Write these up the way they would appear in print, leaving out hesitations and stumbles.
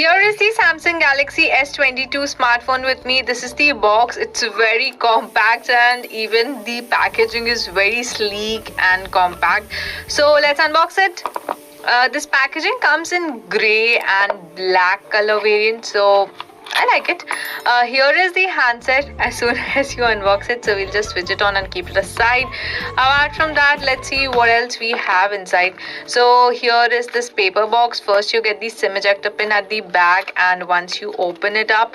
Here is the Samsung Galaxy S22 smartphone with me. This is the box. It's very compact and even the packaging is very sleek and compact. So let's unbox it. This packaging comes in grey and black color variant. So I like it. Here is the handset as soon as you unbox it. So we'll just switch it on and keep it aside. Apart from that, let's see what else we have inside. So here is this paper box. First you get the SIM ejector pin at the back, and once you open it up,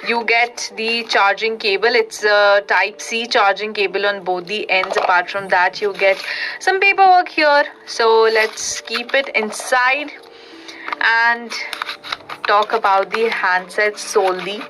you get the charging cable. It's a Type-C charging cable on both the ends. Apart from that, you get some paperwork here. So let's keep it inside and talk about the handset solely.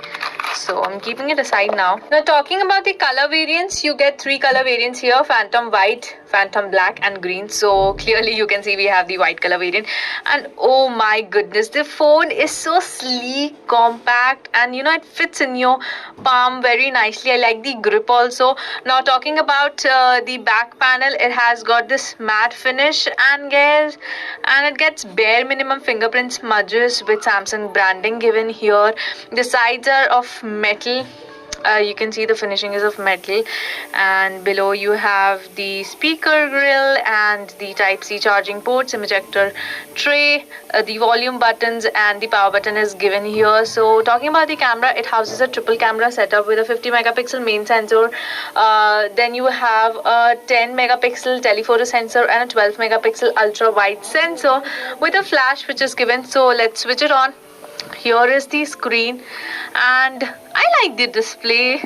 So I'm keeping it aside now. Now talking about the color variants, you get 3 color variants here: Phantom White, Phantom Black and Green. So clearly you can see we have the white color variant, and oh my goodness, the phone is so sleek, compact, and it fits in your palm very nicely. I like the grip also. Now talking about the back panel, it has got this matte finish and it gets bare minimum fingerprint smudges with Samsung branding given here. The sides are of metal. You can see the finishing is of metal, and below you have the speaker grill and the Type-C charging port, SIM ejector tray, the volume buttons and the power button is given here. So talking about the camera, it houses a triple camera setup with a 50 megapixel main sensor. Then you have a 10 megapixel telephoto sensor and a 12 megapixel ultra wide sensor with a flash which is given. So let's switch it on. Here is the screen, and I like the display.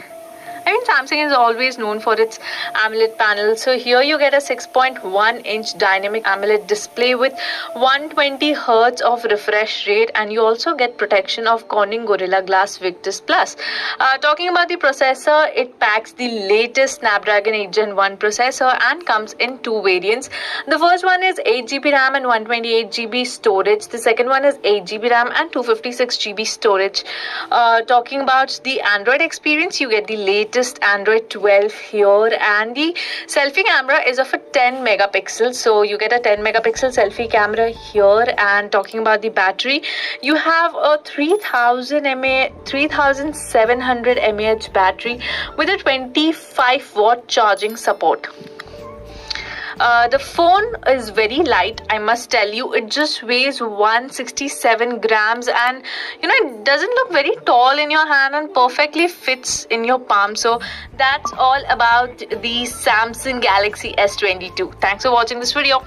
I mean, Samsung is always known for its AMOLED panel. So here you get a 6.1-inch dynamic AMOLED display with 120 Hz of refresh rate, and you also get protection of Corning Gorilla Glass Victus Plus. Talking about the processor, it packs the latest Snapdragon 8 Gen 1 processor and comes in 2 variants. The first one is 8GB RAM and 128GB storage. The second one is 8GB RAM and 256GB storage. Talking about the Android experience, you get the latest Android 12 here, and the selfie camera is of a 10 megapixel. So you get a 10 megapixel selfie camera here. And talking about the battery, you have a 3700 mAh battery with a 25 watt charging support. The phone is very light, I must tell you. It just weighs 167 grams, and it doesn't look very tall in your hand and perfectly fits in your palm. So that's all about the Samsung Galaxy S22. Thanks for watching this video.